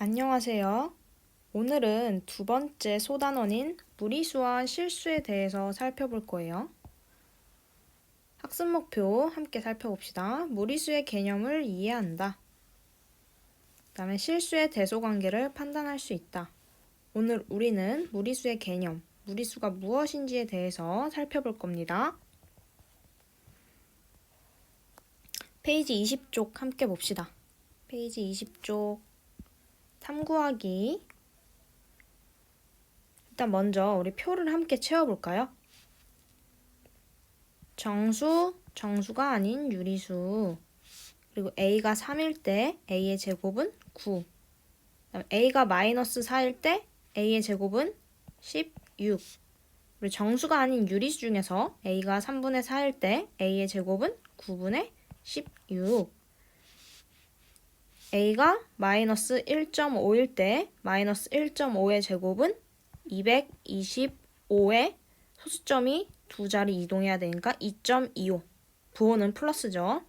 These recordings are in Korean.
안녕하세요. 오늘은 두 번째 소단원인 무리수와 실수에 대해서 살펴볼 거예요. 학습 목표 함께 살펴봅시다. 무리수의 개념을 이해한다. 그 다음에 실수의 대소관계를 판단할 수 있다. 오늘 우리는 무리수의 개념, 무리수가 무엇인지에 대해서 살펴볼 겁니다. 페이지 20쪽 함께 봅시다. 페이지 20쪽 탐구하기. 일단 먼저 우리 표를 함께 채워볼까요? 정수, 정수가 아닌 유리수. 그리고 a가 3일 때 a의 제곱은 9. 그다음 a가 마이너스 4일 때 a의 제곱은 16. 그리고 정수가 아닌 유리수 중에서 a가 3분의 4일 때 a의 제곱은 9분의 16. a가 마이너스 1.5일 때 마이너스 1.5의 제곱은 225의 소수점이 두 자리 이동해야 되니까 2.25. 부호는 플러스죠.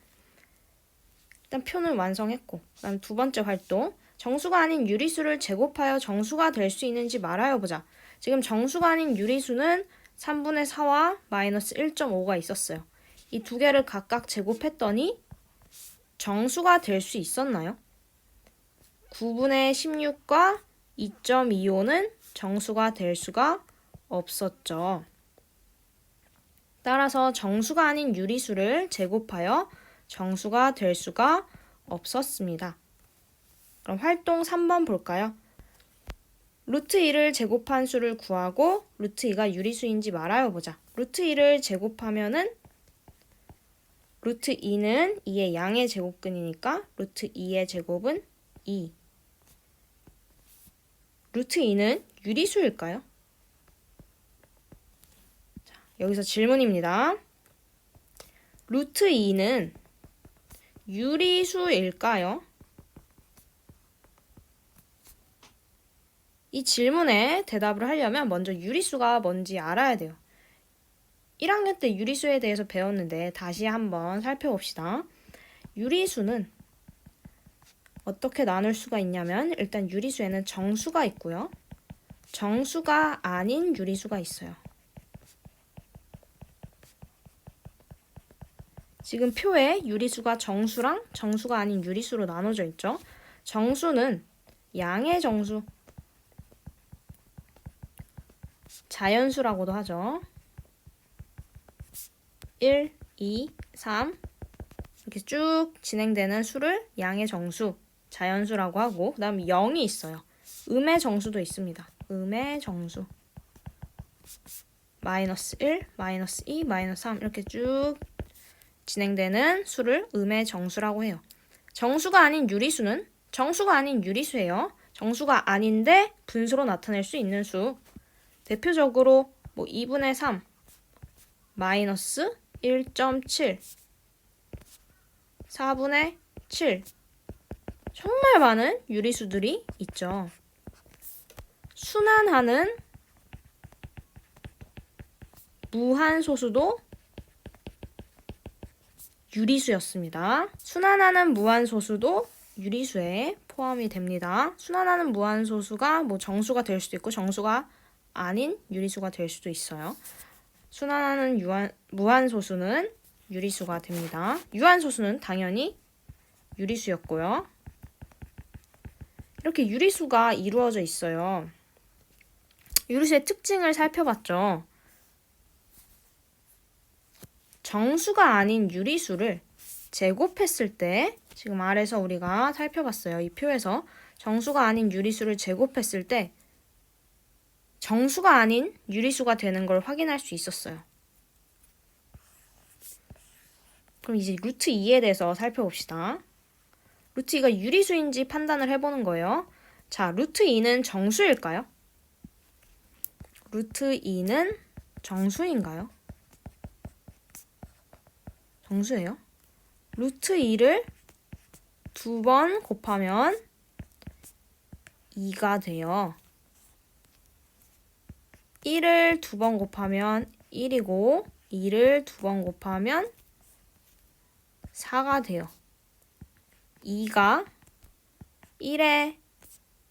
일단 표는 완성했고, 그다음 두 번째 활동. 정수가 아닌 유리수를 제곱하여 정수가 될 수 있는지 말하여 보자. 지금 정수가 아닌 유리수는 3분의 4와 마이너스 1.5가 있었어요. 이 두 개를 각각 제곱했더니 정수가 될 수 있었나요? 9분의 16과 2.25는 정수가 될 수가 없었죠. 따라서 정수가 아닌 유리수를 제곱하여 정수가 될 수가 없었습니다. 그럼 활동 3번 볼까요? 루트 2를 제곱한 수를 구하고 루트 2가 유리수인지 말하여 보자. 루트 2를 제곱하면은 루트 2는 2의 양의 제곱근이니까 루트 2의 제곱은 2. 루트 2는 유리수일까요? 자, 여기서 질문입니다. 루트 2는 유리수일까요? 이 질문에 대답을 하려면 먼저 유리수가 뭔지 알아야 돼요. 1학년 때 유리수에 대해서 배웠는데 다시 한번 살펴봅시다. 유리수는 어떻게 나눌 수가 있냐면 일단 유리수에는 정수가 있고요. 정수가 아닌 유리수가 있어요. 지금 표에 유리수가 정수랑 정수가 아닌 유리수로 나눠져 있죠. 정수는 양의 정수, 자연수라고도 하죠. 1, 2, 3 이렇게 쭉 진행되는 수를 양의 정수, 자연수라고 하고 그 다음 0이 있어요. 음의 정수도 있습니다. 음의 정수 마이너스 1, 마이너스 2, 마이너스 3 이렇게 쭉 진행되는 수를 음의 정수라고 해요. 정수가 아닌 유리수는 정수가 아닌 유리수예요. 정수가 아닌데 분수로 나타낼 수 있는 수. 대표적으로 2분의 3, 마이너스 1.7, 4분의 7. 정말 많은 유리수들이 있죠. 순환하는 무한소수도 유리수였습니다. 순환하는 무한소수도 유리수에 포함이 됩니다. 순환하는 무한소수가 정수가 될 수도 있고 정수가 아닌 유리수가 될 수도 있어요. 순환하는 무한소수는 유리수가 됩니다. 유한소수는 당연히 유리수였고요. 이렇게 유리수가 이루어져 있어요. 유리수의 특징을 살펴봤죠. 정수가 아닌 유리수를 제곱했을 때 지금 아래서 우리가 살펴봤어요. 이 표에서 정수가 아닌 유리수를 제곱했을 때 정수가 아닌 유리수가 되는 걸 확인할 수 있었어요. 그럼 이제 루트 2에 대해서 살펴봅시다. 루트 2가 유리수인지 판단을 해보는 거예요. 자, 루트 2는 정수일까요? 루트 2는 정수인가요? 정수예요. 루트 2를 2번 곱하면 2가 돼요. 1을 2번 곱하면 1이고 2를 2번 곱하면 4가 돼요. 2가 1의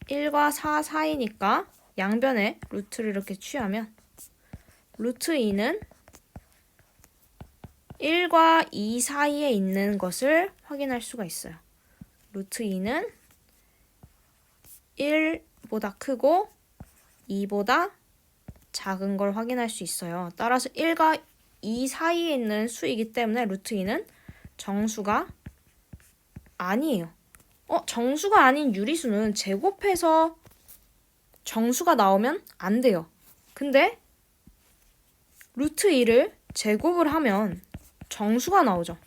1과 4 사이니까 양변에 루트를 이렇게 취하면 루트 2는 1과 2 사이에 있는 것을 확인할 수가 있어요. 루트 2는 1보다 크고 2보다 작은 걸 확인할 수 있어요. 따라서 1과 2 사이에 있는 수이기 때문에 루트 2는 정수가 아니에요. 정수가 아닌 유리수는 제곱해서 정수가 나오면 안 돼요. 근데 루트 2를 제곱을 하면 정수가 나오죠.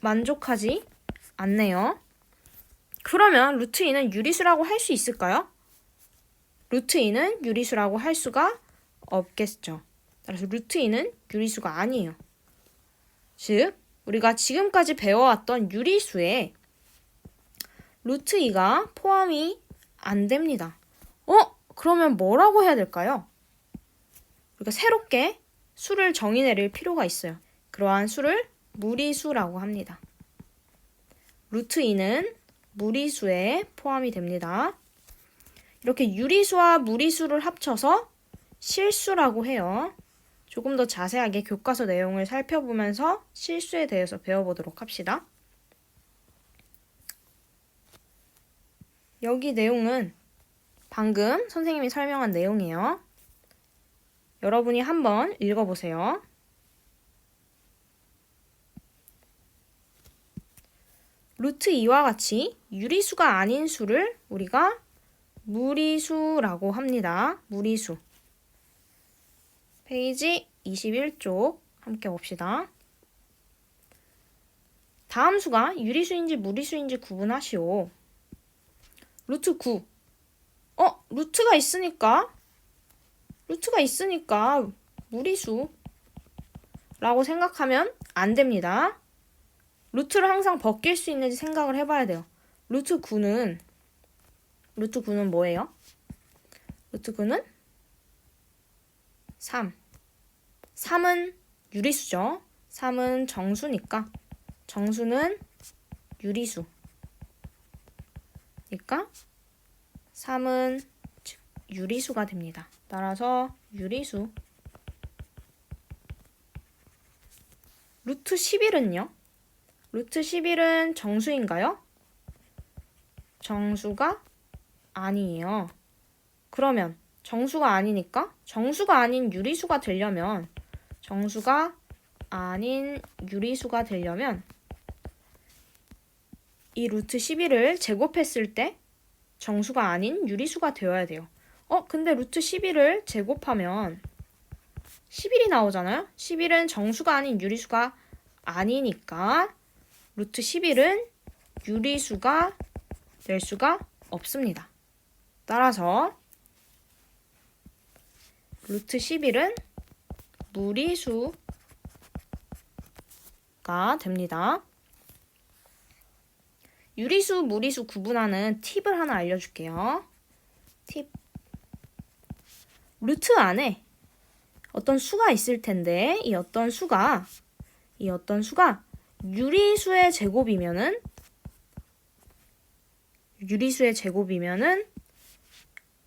만족하지 않네요. 그러면 루트 2는 유리수라고 할 수 있을까요? 루트 2는 유리수라고 할 수가 없겠죠. 따라서 루트 2는 유리수가 아니에요. 즉, 우리가 지금까지 배워왔던 유리수에 루트 2가 포함이 안 됩니다. 그러면 뭐라고 해야 될까요? 우리가 새롭게 수를 정의내릴 필요가 있어요. 그러한 수를 무리수라고 합니다. 루트 2는 무리수에 포함이 됩니다. 이렇게 유리수와 무리수를 합쳐서 실수라고 해요. 조금 더 자세하게 교과서 내용을 살펴보면서 실수에 대해서 배워보도록 합시다. 여기 내용은 방금 선생님이 설명한 내용이에요. 여러분이 한번 읽어보세요. 루트 2와 같이 유리수가 아닌 수를 우리가 무리수라고 합니다. 무리수. 페이지 21쪽 함께 봅시다. 다음 수가 유리수인지 무리수인지 구분하시오. 루트 9. 루트가 있으니까 무리수라고 생각하면 안 됩니다. 루트를 항상 벗길 수 있는지 생각을 해봐야 돼요. 루트 9는 뭐예요? 루트 9는 3. 3은 유리수죠. 3은 정수니까 정수는 유리수. 그러니까 3은 유리수가 됩니다. 따라서 유리수. 루트 11은요? 루트 11은 정수인가요? 정수가 아니에요. 그러면 정수가 아니니까 정수가 아닌 유리수가 되려면 이 루트 11을 제곱했을 때 정수가 아닌 유리수가 되어야 돼요. 근데 루트 11을 제곱하면 11이 나오잖아요. 11은 정수가 아닌 유리수가 아니니까 루트 11은 유리수가 될 수가 없습니다. 따라서 루트 11은 무리수가 됩니다. 유리수, 무리수 구분하는 팁을 하나 알려줄게요. 팁. 루트 안에 어떤 수가 있을 텐데 이 어떤 수가 유리수의 제곱이면은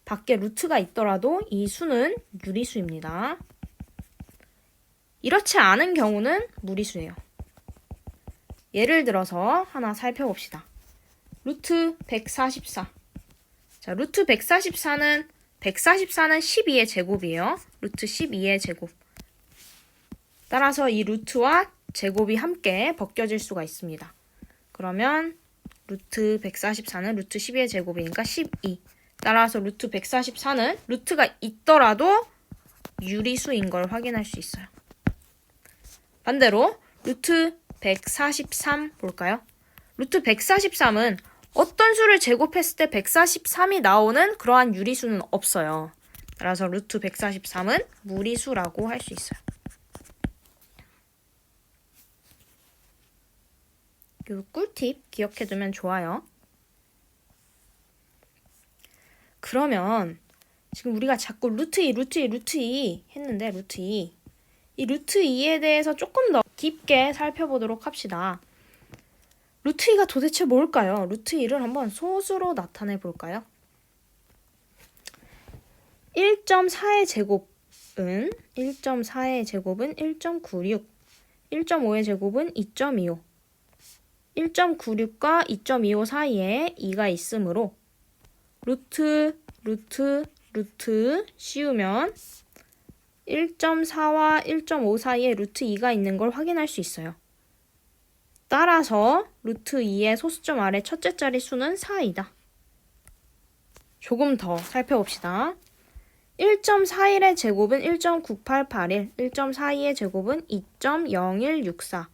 밖에 루트가 있더라도 이 수는 유리수입니다. 이렇지 않은 경우는 무리수예요. 예를 들어서 하나 살펴봅시다. 루트 144. 자, 루트 144는 12의 제곱이에요. 루트 12의 제곱. 따라서 이 루트와 제곱이 함께 벗겨질 수가 있습니다. 그러면 루트 144는 루트 12의 제곱이니까 12. 따라서 루트 144는 루트가 있더라도 유리수인 걸 확인할 수 있어요. 반대로 루트 143 볼까요? 루트 143은 어떤 수를 제곱했을 때 143이 나오는 그러한 유리수는 없어요. 따라서 루트 143은 무리수라고 할 수 있어요. 이 꿀팁 기억해두면 좋아요. 그러면 지금 우리가 자꾸 루트 2 했는데 루트 2. 이 루트 2에 대해서 조금 더 깊게 살펴보도록 합시다. 루트 2가 도대체 뭘까요? 루트 2를 한번 소수로 나타내 볼까요? 1.4의 제곱은 1.96, 1.5의 제곱은 2.25, 1.96과 2.25 사이에 2가 있으므로 루트 씌우면 1.4와 1.5 사이에 루트 2가 있는 걸 확인할 수 있어요. 따라서 루트 2의 소수점 아래 첫째 자리 수는 4이다. 조금 더 살펴봅시다. 1.41의 제곱은 1.9881, 1.42의 제곱은 2.0164.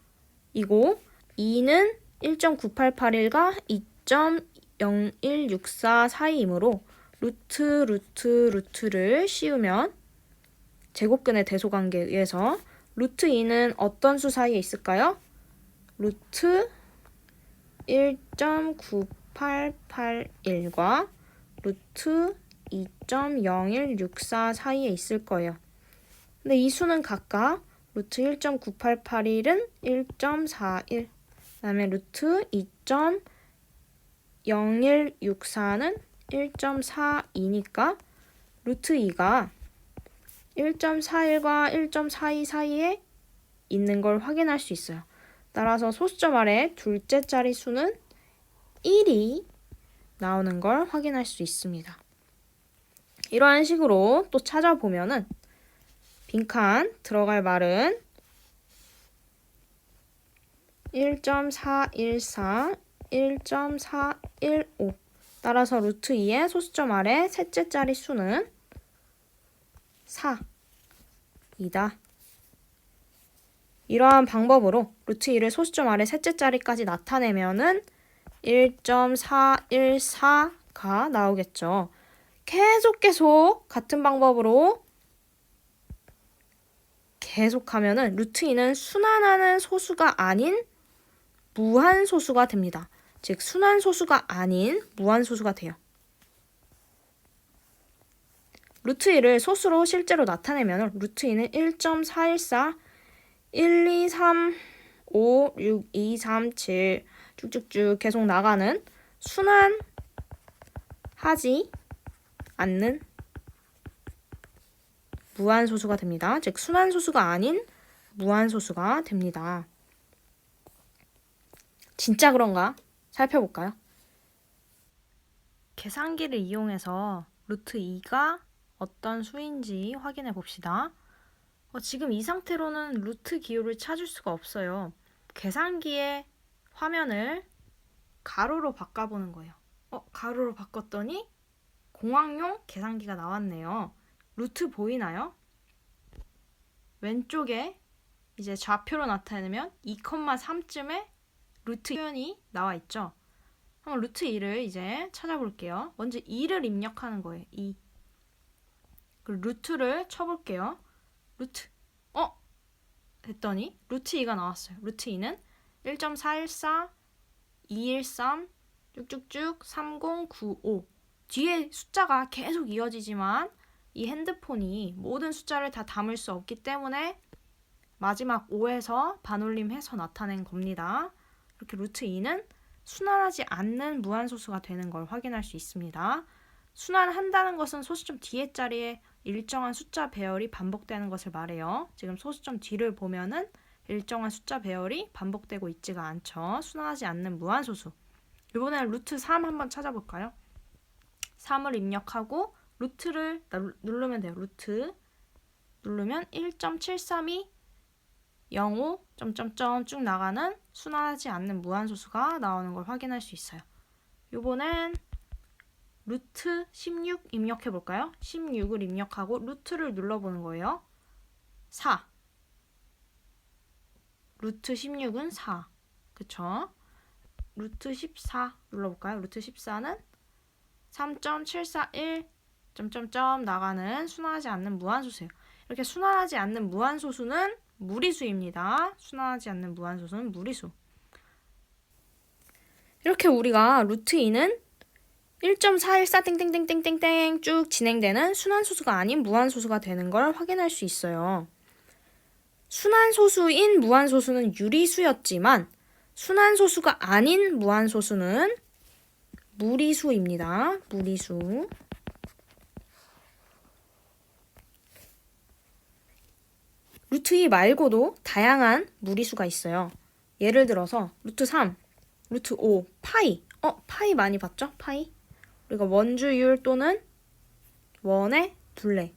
이고 2는 1.9881과 2.0164 사이이므로 루트를 씌우면 제곱근의 대소관계에 의해서 루트 2는 어떤 수 사이에 있을까요? 루트 1.9881과 루트 2.0164 사이에 있을 거예요. 근데 이 수는 각각 루트 1.9881은 1.41, 그 다음에 루트 2.0164는 1.42니까 루트 2가 1.41과 1.42 사이에 있는 걸 확인할 수 있어요. 따라서 소수점 아래 둘째 자리 수는 1이 나오는 걸 확인할 수 있습니다. 이러한 식으로 또 찾아보면은 빈칸 들어갈 말은 1.414, 1.415. 따라서 루트 2의 소수점 아래 셋째 자리 수는 4이다. 이러한 방법으로 루트 2를 소수점 아래 셋째 자리까지 나타내면은 1.414가 나오겠죠. 계속 같은 방법으로 계속하면은 루트 2는 순환하는 소수가 아닌 무한소수가 됩니다. 즉 순환소수가 아닌 무한소수가 돼요. 루트 2를 소수로 실제로 나타내면 루트 2는 1.414, 1, 2, 3, 5, 6, 2, 3, 7 쭉쭉쭉 계속 나가는 순환하지 않는 무한소수가 됩니다. 즉 순환소수가 아닌 무한소수가 됩니다. 진짜 그런가? 살펴볼까요? 계산기를 이용해서 루트 2가 어떤 수인지 확인해 봅시다. 지금 이 상태로는 루트 기호를 찾을 수가 없어요. 계산기의 화면을 가로로 바꿔보는 거예요. 가로로 바꿨더니 공학용 계산기가 나왔네요. 루트 보이나요? 왼쪽에 이제 좌표로 나타내면 2,3쯤에 루트 표현이 나와 있죠. 한번 루트 2를 이제 찾아볼게요. 먼저 2를 입력하는 거예요. 2. 그리고 루트를 쳐볼게요. 루트. 됐더니 루트 2가 나왔어요. 루트 2는 1.414, 213, 쭉쭉쭉 3095. 뒤에 숫자가 계속 이어지지만 이 핸드폰이 모든 숫자를 다 담을 수 없기 때문에 마지막 5에서 반올림해서 나타낸 겁니다. 이렇게 루트 2는 순환하지 않는 무한소수가 되는 걸 확인할 수 있습니다. 순환한다는 것은 소수점 뒤에 자리에 일정한 숫자 배열이 반복되는 것을 말해요. 지금 소수점 뒤를 보면은 일정한 숫자 배열이 반복되고 있지가 않죠. 순환하지 않는 무한소수. 이번에는 루트 3 한번 찾아볼까요? 3을 입력하고 루트를 누르면 돼요. 루트 누르면 1.732 05 점점점 쭉 나가는 순환하지 않는 무한소수가 나오는 걸 확인할 수 있어요. 이번엔 루트 16 입력해 볼까요? 16을 입력하고 루트를 눌러보는 거예요. 4. 루트 16은 4. 그쵸? 루트 14 눌러볼까요? 루트 14는 3.741 점점점 나가는 순환하지 않는 무한소수예요. 이렇게 순환하지 않는 무한소수는 무리수입니다. 순환하지 않는 무한소수는 무리수. 이렇게 우리가 루트 2는 1.414 땡땡땡땡땡땡 쭉 진행되는 순환소수가 아닌 무한소수가 되는 걸 확인할 수 있어요. 순환소수인 무한소수는 유리수였지만 순환소수가 아닌 무한소수는 무리수입니다. 무리수. 루트 2 말고도 다양한 무리수가 있어요. 예를 들어서 루트 3, 루트 5, 파이. 파이 많이 봤죠? 파이. 우리가 원주율 또는 원의 둘레,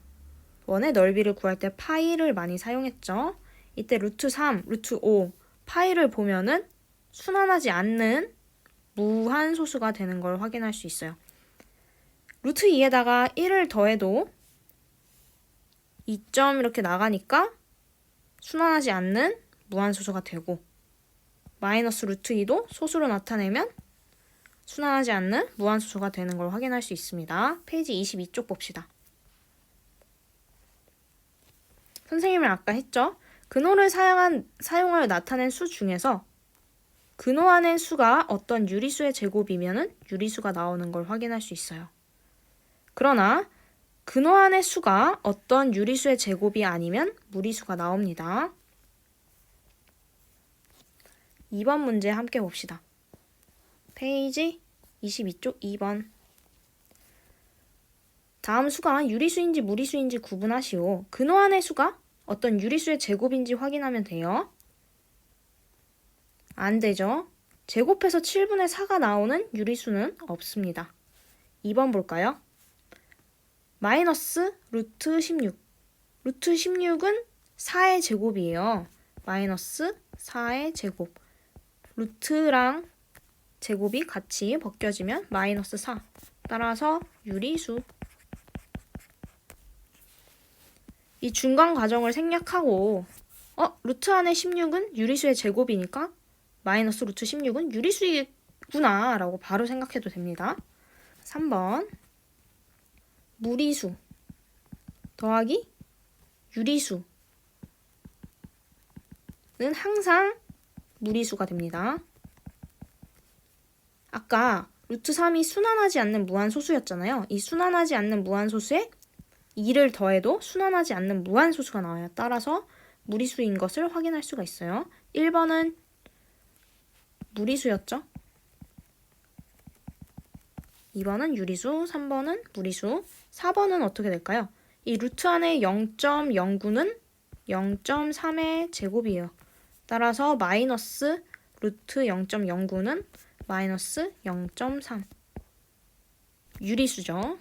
원의 넓이를 구할 때 파이를 많이 사용했죠. 이때 루트 3, 루트 5, 파이를 보면은 순환하지 않는 무한소수가 되는 걸 확인할 수 있어요. 루트 2에다가 1을 더해도 2점 이렇게 나가니까 순환하지 않는 무한소수가 되고, 마이너스 루트 2도 소수로 나타내면 순환하지 않는 무한소수가 되는 걸 확인할 수 있습니다. 페이지 22쪽 봅시다. 선생님은 아까 했죠? 근호를 사용하여 나타낸 수 중에서 근호 안의 수가 어떤 유리수의 제곱이면 유리수가 나오는 걸 확인할 수 있어요. 그러나 근호 안의 수가 어떤 유리수의 제곱이 아니면 무리수가 나옵니다. 2번 문제 함께 봅시다. 페이지 22쪽 2번. 다음 수가 유리수인지 무리수인지 구분하시오. 근호 안의 수가 어떤 유리수의 제곱인지 확인하면 돼요. 안 되죠? 제곱해서 7분의 4가 나오는 유리수는 없습니다. 2번 볼까요? 마이너스 루트 16. 루트 16은 4의 제곱이에요. 마이너스 4의 제곱. 루트랑 제곱이 같이 벗겨지면 마이너스 4. 따라서 유리수. 이 중간 과정을 생략하고 루트 안에 16은 유리수의 제곱이니까 마이너스 루트 16은 유리수이구나 라고 바로 생각해도 됩니다. 3번 무리수 더하기 유리수는 항상 무리수가 됩니다. 아까 루트 3이 순환하지 않는 무한소수였잖아요. 이 순환하지 않는 무한소수에 2를 더해도 순환하지 않는 무한소수가 나와요. 따라서 무리수인 것을 확인할 수가 있어요. 1번은 무리수였죠. 2번은 유리수, 3번은 무리수, 4번은 어떻게 될까요? 이 루트 안에 0.09는 0.3의 제곱이에요. 따라서 마이너스 루트 0.09는 마이너스 0.3. 유리수죠.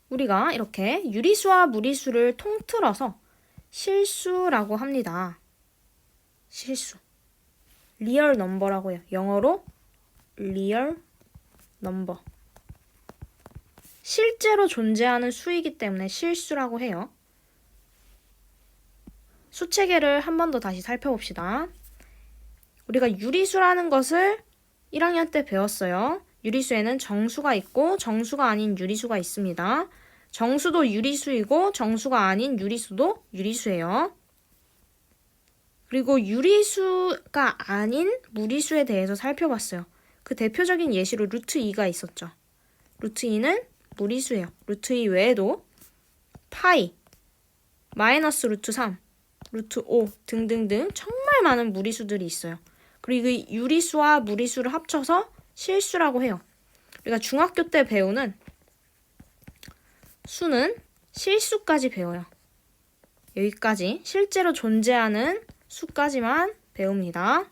우리가 이렇게 유리수와 무리수를 통틀어서 실수라고 합니다. 실수. 리얼 넘버라고 해요. 영어로 리얼 넘버. 실제로 존재하는 수이기 때문에 실수라고 해요. 수체계를 한 번 더 다시 살펴봅시다. 우리가 유리수라는 것을 1학년 때 배웠어요. 유리수에는 정수가 있고 정수가 아닌 유리수가 있습니다. 정수도 유리수이고 정수가 아닌 유리수도 유리수예요. 그리고 유리수가 아닌 무리수에 대해서 살펴봤어요. 그 대표적인 예시로 루트 2가 있었죠. 루트 2는 무리수예요. 루트 2 외에도 파이, 마이너스 루트 3, 루트 5 등등등 정말 많은 무리수들이 있어요. 그리고 이 유리수와 무리수를 합쳐서 실수라고 해요. 우리가 중학교 때 배우는 수는 실수까지 배워요. 여기까지 실제로 존재하는 수까지만 배웁니다.